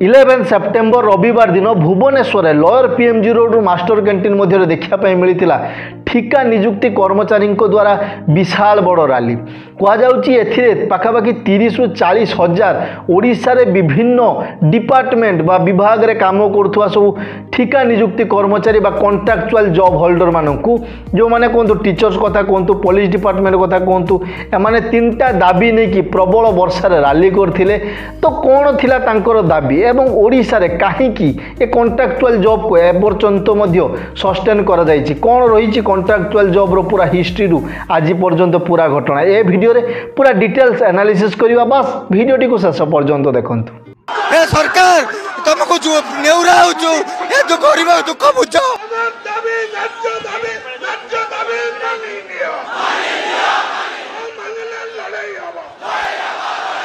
11 September रविवार दिन Bhubaneswar lower PMG road master canteen मध्य देखापी मिलता ठिका निजुक्ति कर्मचारी द्वारा विशाल बड़ रैली पाखापाखि 30 ରୁ 40 हजार ओडिशा रे विभिन्न डिपार्टमेंट बा विभाग रे काम करुवा सब ठिका निजुक्ति कर्मचारी बा कॉन्ट्रैक्चुअल जॉब होल्डर मानू जो माने कहतु टीचर्स कथा कहतु पुलिस डिपार्टमेंट कथा कहतु एमाने तीनटा दाबी नहीं कि प्रबल वर्षा रैली करथिले। तो कौन थिला तांकर दाबी एवं ओडिशा रे काहे कि ए कॉन्ट्रैक्चुअल जॉब को एपर्यंत मध्य सस्टेन करा जायछि कौन रही कॉन्ट्रैक्चुअल जॉब रो पूरा हिस्ट्री रु आज पर्यंत पूरा घटना ए वीडियो रे पूरा डिटेल्स एनालिसिस करबा बस वीडियो को शेष पर्यंत देखंतु। ए सरकार तुमको जो नेउरा हो जो ए जो गरीब दुख बुझो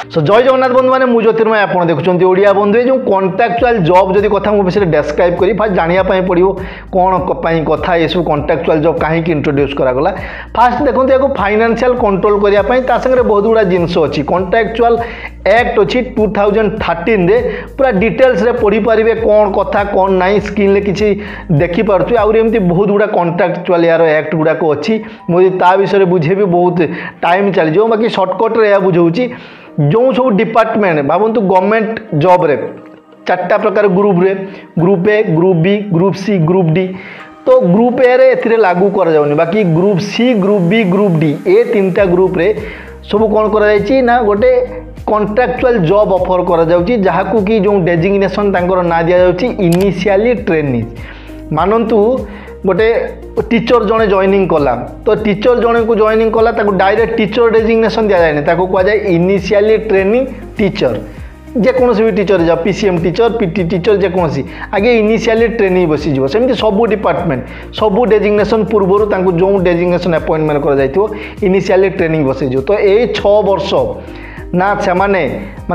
सो जय जगन्नाथ बंधु मैंने मुझे ज्योतिर्मय आप देखुं ओडिया बंधु जो कॉन्ट्रैक्चुअल जॉब जब कथा मुझे डेस्क्राइब करी फास्ट जानापी पड़ो कौन कथा ये सब कॉन्ट्रैक्चुअल जॉब कहीं इंट्रोड्यूस करागला। फास्ट देखो या फाइनेंशियल कंट्रोल करने बहुत गुड़ा जिनस अच्छी कॉन्ट्रैक्चुअल एक्ट अच्छी 2013 रे पूरा डिटेल्स रे पढ़ी पारे कौन कथा कौन ना स्क्रीन किसी देखिपुँ आमती बहुत गुड़ा कॉन्ट्रैक्चुअल यार एक्ट गुड़ाक अच्छी मुझे ता विषय बुझेबी बहुत टाइम चली बाकी सर्टकट्रे यह बुझाऊँ जो सब डिपार्टमेंट भावतु गवर्नमेंट जॉब रे 4टा प्रकार group A group B group C group D. तो ग्रुप ए रे एथिरे लागू करा जाउनी बाकी group C group B group D ए 3टा ग्रुप रे सब कौन करा जायछि ना गोटे कॉन्ट्रैक्चुअल जॉब ऑफर करा जाउछि जहाकू कि जो डेजिग्नेशन तांकर ना दिया जाउछि इनिशियली ट्रेनिंग मानंतु गोटे टीचर जड़े जॉइनिंग कला तो टीचर जड़े को जॉइनिंग कला डायरेक्ट टीचर डेजिग्नेशन दि जाए कहुए इनिशियली ट्रेनिंग टीचर जेकोसी भी टीचर जाओ पीसीएम टीचर पीटी टीचर जेकोसी आगे इनिशियली ट्रेनिंग बसीज सेमती सबू डिपार्टमेंट सबू डेजिग्नेशन पूर्व जो डेजिग्नेशन अपॉइंटमेंट कर इनिशियली ट्रेनिंग बसीज। तो ये 6 वर्ष ना से माने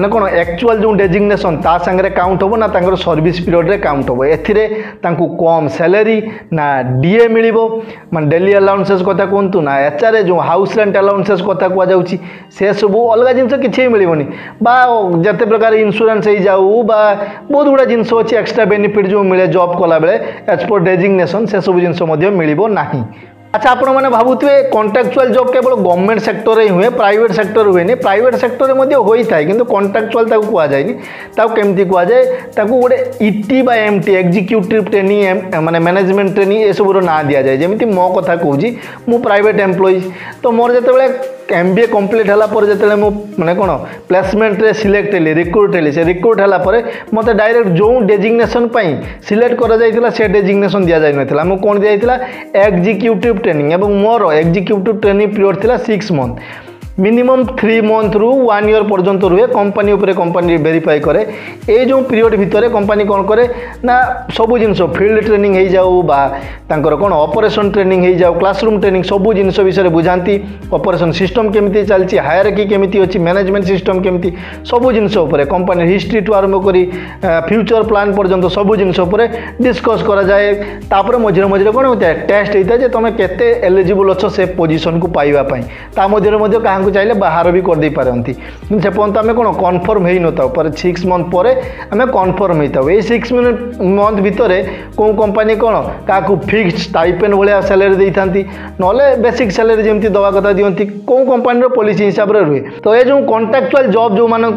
कौन एक्चुअल जो डेजिग्नेशन ता सांगे काउंट हम ना तांकर सर्विस पीरियड रे काउंट हम एथिरे तांकू कम सैलरी ना डीए मिलिबो माने डेली अलाउंसेस कथा कहतु ना एचआरए जो हाउस रेंट अलाउंसेस कथा कह जाउची से सब अलग जिनस किछि मिलिबोनी बा जते प्रकार इंश्योरेंस हो जाऊ बा बहुत गुड़ा जिनस अछि एक्स्ट्रा बेनिफिट जो मिले जॉब कला बेले एज पर डेजिग्नेशन से सब जिनस मध्य मिलिबो नाही। अच्छा आपण मैंने भावुए कॉन्ट्रैक्चुअल जॉब केवल गवर्नमेंट सेक्टर ही हुए प्राइवेट सेक्टर हुए प्राइवेट सेक्टर में होता है किंतु कॉन्ट्रैक्चुअल कहुए केमती कहुए गोटे इटी बा एमटी एग्जीक्यूटिव ट्रेनिंग माने मैनेजमेंट ट्रेनिंग ये सब ना दि जाए जमी मो कथा कहूँ मु प्राइवेट एम्प्लॉई तो मोर जो MBA कंप्लीट है जो मैंने कौन प्लेसमेंट रे सिलेक्ट हेली रिक्रूट हेली से रिक्रूट है मत डायरेक्ट जो डेजिग्नेशन सिलेक्ट करा से डेजिग्नेशन दि जाता मुझे कौन दि जाता एग्जीक्यूटिव ट्रेनिंग एवं मोर एग्जीक्यूटिव ट्रेनिंग पीरियड थिला 6 मंथ मिनिमम 3 मंथ रु 1 ईयर पर्यंत रुहे कंपनी उपरे कंपनी वेरीफाई करे ए जो पीरियड भितर कंपनी कौन करे ना सब जिनस फील्ड ट्रेनिंग हो जाऊ बा तांकर कौन ऑपरेशन ट्रेनिंग हो जाऊ क्लासरूम ट्रेनिंग सब जिनस विषय बुझाती ऑपरेशन सिस्टम केमिति चलती हायरार्की केमिति अछि मैनेजमेंट सिस्टम केमिति सब जिनस उपरे कंपनी हिस्ट्री टू आरंभ करी फ्यूचर प्लान पर्यंत सब जिनस उपरे डिस्कस करा जाए तापर मझिरे मझिरे कौन होता है टेस्ट होता है जे तुम केते एलिजिबल अच्छो से पोजीशन को पाइबा पई ता मझिरे मझिरे कहां चाहिए बाहर भी करदे पारती से पर्यंत आम कौन कन्फर्म हो न पर 6 मंथ पर आम कन्फर्म होता ये 6 मंथ भितर कौ कंपनी कौन क्या फिक्स स्टाइपेंड भाया सैलरी दे था ना बेसिक सैलरी जमी दवा कथा दिखती कौ कंपनी पॉलिसी हिसाब से रुए। तो ये जो कॉन्ट्रैक्चुअल जॉब जो मैंने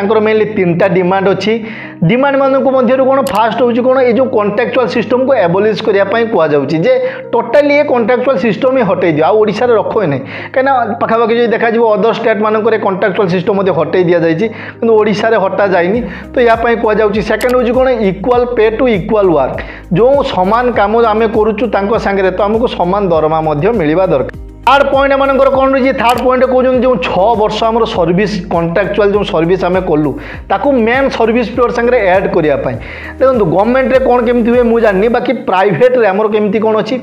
कर मेनली 3टा डिमांड अच्छी डिमांड मान कौन फास्ट हूँ कौन ये जो कॉन्ट्रैक्चुअल सिस्टम को एबोलिश करने कहु टोटाली ये कॉन्ट्रैक्चुअल सिस्टम ही हटई दियो आशा रख ना कहीं पाखापाखि जो देखा अदर स्टेट मानक कॉन्ट्रैक्चुअल सिस्टम हटई दि जाए कि ओडिशा रे हटा जाए तो या कहु सेकेंड हूँ कौन इक्वाल पे टू इक्वाल वर्क जो सामान कम आम करुचु सांगे तो आमको सामान दरमा मिलवा दरकार। थर्ड पॉइंट एम कौन रही थर्ड पॉइंट कहते जो 6 वर्ष आम सर्विस कॉन्ट्रैक्चुअल जो सर्विस आम कलु ताकू मेन सर्विस पीरियड सांगे ऐड करने देखो गवर्नमेंट रे कौन केमती हुए मुझे जानी बाकी प्राइवेट रे आमर केमती कौन अच्छी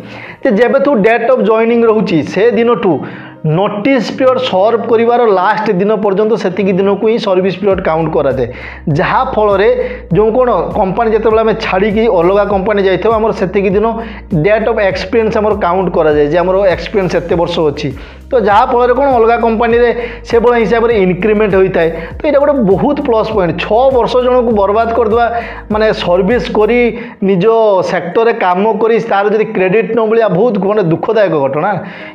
जेबेठू डेट ऑफ जॉइनिंग रोचे से दिन ठू नोटिस पीरियड सर्व करिवार लास्ट दिन पर्यंत सेतिकी दिन को ही सर्विस पीरियड काउंट करा जाए जहाँ फल जो कौन कंपनी जिते आम छाड़ी अलग कंपनी जाइए सेतिकी दिन डेट ऑफ एक्सपीरियंस आमर काउंट करा जाए जे आमर एक्सपीरियंस एत वर्ष अच्छी तो जहाँफल कौन अलग कंपानी से भाई हिसाब से इनक्रिमेंट होता है। तो यहाँ गोटे बहुत प्लस पॉइंट 6 वर्ष जन को बर्बाद करदे माने सर्विस करी निज सेक्टर काम करी तार जब क्रेडिट न मिले बहुत गोटे दुखदायक घटना।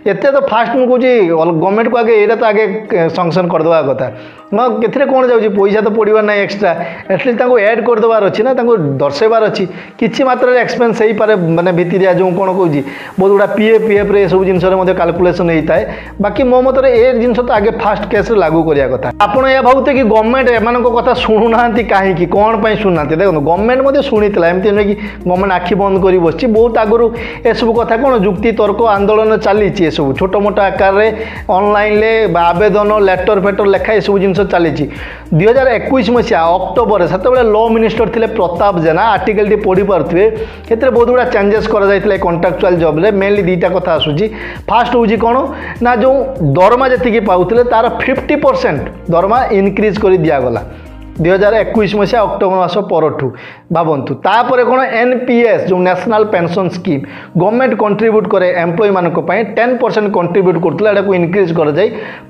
एत तो फास्ट मुझे गवर्नमेंट को आगे यहाँ तो आगे संक्शन करदे कथा के कौन जाऊँगी पैसा तो पड़वा ना एक्सट्रा एटलिस्ट ऐड करदेवार अच्छी ना दर्शेबार अच्छी कि मात्रा एक्सपेंस हो पारे माने भितरिया जो कौन कहूँ बहुत गुड़ा पीएफ रे सब जिन कैलकुलेसन होता है। बाकी मो मत ए जिन तो आगे फास्ट केस लागू करिया कथा। आपण या भावते कि गवर्नमेंट एम कथा शुणुना कहीं कौन शुणुना देखो गवर्नमेंट शुणी एमती नुहे कि गवर्नमेंट आखि बंद कर बस बहुत आगुरी एसबू कथा कौन जुक्ति तर्क आंदोलन चली सब छोट मोट आकार ऑनलाइन आवेदन लेटर फेटर लेखा सब जिन चली 2021 मसीहा अक्टोबर से लॉ मिनिस्टर थे प्रताप जेना आर्टिकल टी पढ़ी पारे से बहुत गुड़ा चेंजेस कर कॉन्ट्रैक्चुअल जॉब रे मेनली दुईटा कथा आसूची। फास्ट हूँ कौन ना जो दरमा जी पाते तार 50% दरमा इनक्रिज कर दिगला 2021 मसीहा अक्टोबर मास परठू भावतु तापर कौन एनपीएस जो national pension scheme government contribute करे एम्प्लॉय मानक 10% कंट्रीब्यूट करता को इनक्रिज कर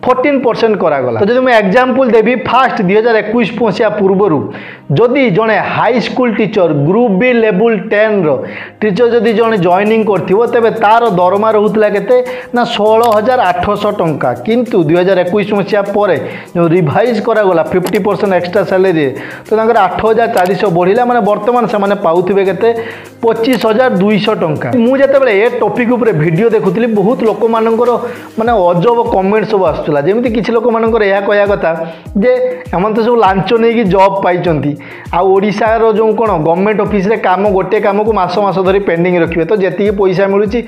14% करागला। तो जब मैं एग्जांपल देवी फास्ट 2021 मसीहा पूर्वर जदि जड़े high school teacher group B level 10 teacher जदि जड़े जॉइनिंग कर तार दरमा रोला के ना 16,800 टंका किंतु 2021 मसीहा पर जो रिवाइज करागला 50% एक्स्ट्रा सैलरी तो 8,400 बढ़ला माने बर्तमान से पाउथिबे केते 25,200 टंका। मुझे जिते ए टॉपिक उपरे वीडियो देखुली बहुत लोक मानकर माने अजब कमेंट सब आसुला जमी किसी लोक मानकर यह कहया कथा जे एमन तो सब लांच नहीं जॉब पाई आशार जो कौन गवर्नमेंट ऑफिस रे काम गोटे काम को मास मास धरी पेंडिंग रखिए तो जी पैसा मिलूँ जी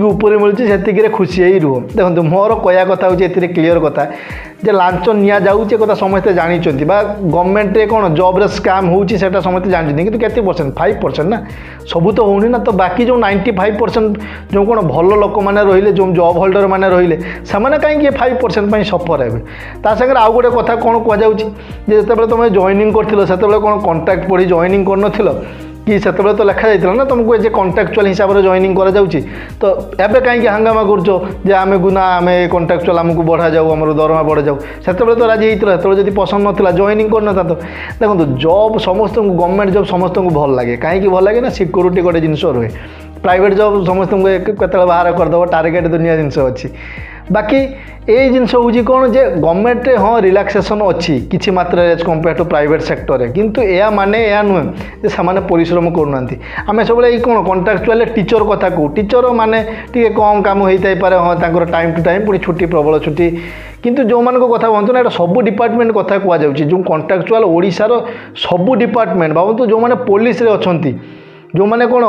ऊपर मिलूँ से खुशी ही रुह। देखो मोर कहया कथा हूँ क्लीयर कथा जे लांच निया जाऊँचे कथा समस्ते जानी गवर्नमेंट रे कौन जॉब रे स्कैम होउची सेटा समस्ते जानते कि केते परसेंट 5% ना सबू तो होनी ना। तो बाकी जो 95% जो कौन भल लोक मैंने रहिले जो जॉब होल्डर मैंने रहिले से कहीं 5% सफर हे तांगे आउ गोटे कथा कौन कहते तुम जॉइनिंग कर कौन कॉन्ट्रैक्ट पढ़ी जॉइनिंग कर कि से तो लिखा जाता ना तुमको ये कॉन्ट्रैक्चुअल हिसाब से जॉइनिंग करा जाउची तो एबे कहीं हंगामा कर आम गुना आम कॉन्ट्रैक्चुअल आमको बढ़ा जाऊ आम दरमा बढ़ा जाऊ से तो राजी होता है जब पसंद नाला जॉइनिंग करना तो देखो जॉब समस्त गवर्नमेंट जॉब समस्त को भल लगे कहीं भल लगे ना सिक्योरिटी गोटे जिनस रुए प्राइवेट जॉब समस्त केत बाहर करदेव टार्गेट दुनिया जिनस अच्छी। बाकी ये जिनस हूँ कौन जे गवर्नमेंट हाँ रिलैक्सेशन अच्छी किसी मात्रा as compared to private sector में किंतु या माने या नुहे से परिश्रम करना आम सब कौन कॉन्ट्रैक्चुअल टीचर कथा कहूँ टीचर माने टी कम कम होता है हाँ टाइम टू टाइम पुणी छुट्टी प्रबल छुट्टी किंतु जो मान कथा भावतु ना सब डिपार्टमेंट कथा कहुच्छे जो कॉन्ट्रैक्चुअल ओडिशार सब डिपार्टमेंट भावतु जो मैंने पुलिस रे अच्छी जो मैंने कौन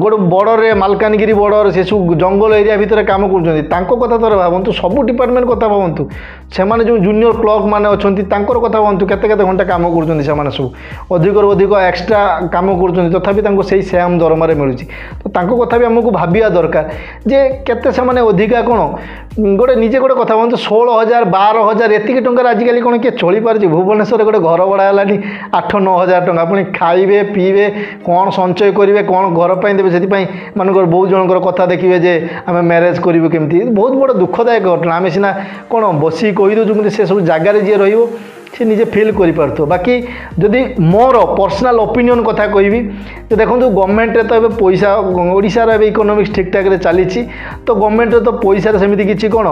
गोटे बॉर्डर मालकानगिरी बॉर्डर से सब जंगल एरिया भितर काम कर भावतु सब डिपार्टमेंट कथा भावतु से जो जूनियर क्लर्क मैंने अच्छा कथा भावतु केते घंटा काम कर सब अधिक अधिक एक्सट्रा काम कर तथापि से सेम दरमार मिलूँ तो कथा भी आमको भाविया दरकार जे केते से अधिका कौन गोटे निजे गोटे कथा भावतु 16,000 12,000 एतिक टंकार आजिकल कौन किए चली पारे भुवनेश्वर गोटे घर भड़ा है 8-9 हज़ार टंका पुणी खाइबे पीबे कौन संचय करेंगे कौन घर पर देवे से मानकर बहुत जनकर कथा देखिए जे आम मैरेज करेंगे केमती बहुत बड़ दुखदायक घटना आम सीना कौन बसी कहीदे कि से सब जगार जी रही सी निजे फिल कर। बाकी जदि मोर पर्सनाल ओपिनियन कथा कहि तो देखो गवर्नमेंट रे तो ए पैसा ओडिशार इकोनॉमिक्स ठीक ठाक चली तो गवर्नमेंट रे तो पैसा सेमती किसी कौन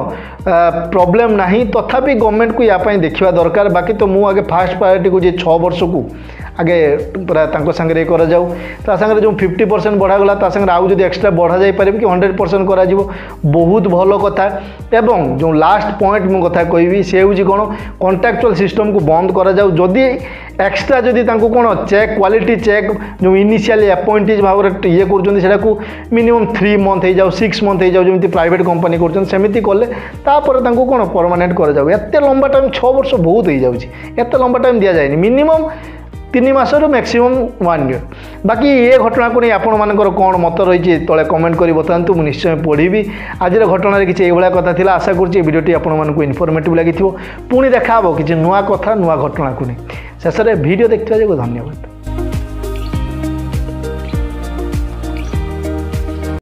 प्रॉब्लम नहीं तथापि गवर्नमेंट को या देखा दरकार। बाकी तो मुझे आगे फास्ट प्रायोरिटी को 6 वर्ष को आगे पूरा सागर कर जाऊ जो 50% बढ़ागला तांगे आउ जब एक्सट्रा बढ़ा जापर कि 100% करा बहुत भल कथा। एवं जो लास्ट पॉइंट मु कथा कहि से हूँ कौन कॉन्ट्रैक्चुअल सिस्टम को बंद करा जाऊ जदि एक्सट्रा जदि कौन चेक क्वालिटी चेक जो इनिशियली अपॉइंटेज भाव ये कर मिनिमम 3 मंथ हो जाऊ 6 मंथ हो जाऊ जमी प्राइवेट कंपनी करमती कले कौन परमानेंट कर जाऊ एत लंबा टाइम 6 वर्ष बहुत हो जाए लंबा टाइम दि जाए मिनिमम 3 मासर मैक्सिमम 1 ईयर। बाकी ये घटना को नहीं आपण मानकर कौन मत रही तले कमेंट कर बतातु मुझे निश्चय पढ़ी। आज घटना किसी ये कथा था आशा करुँच भिडियोटी आपको इनफर्मेटिव लगी पुणी देखा किसी नुआ कथा नुआ घटना को नहीं शेष में भिडियो देखा जो धन्यवाद।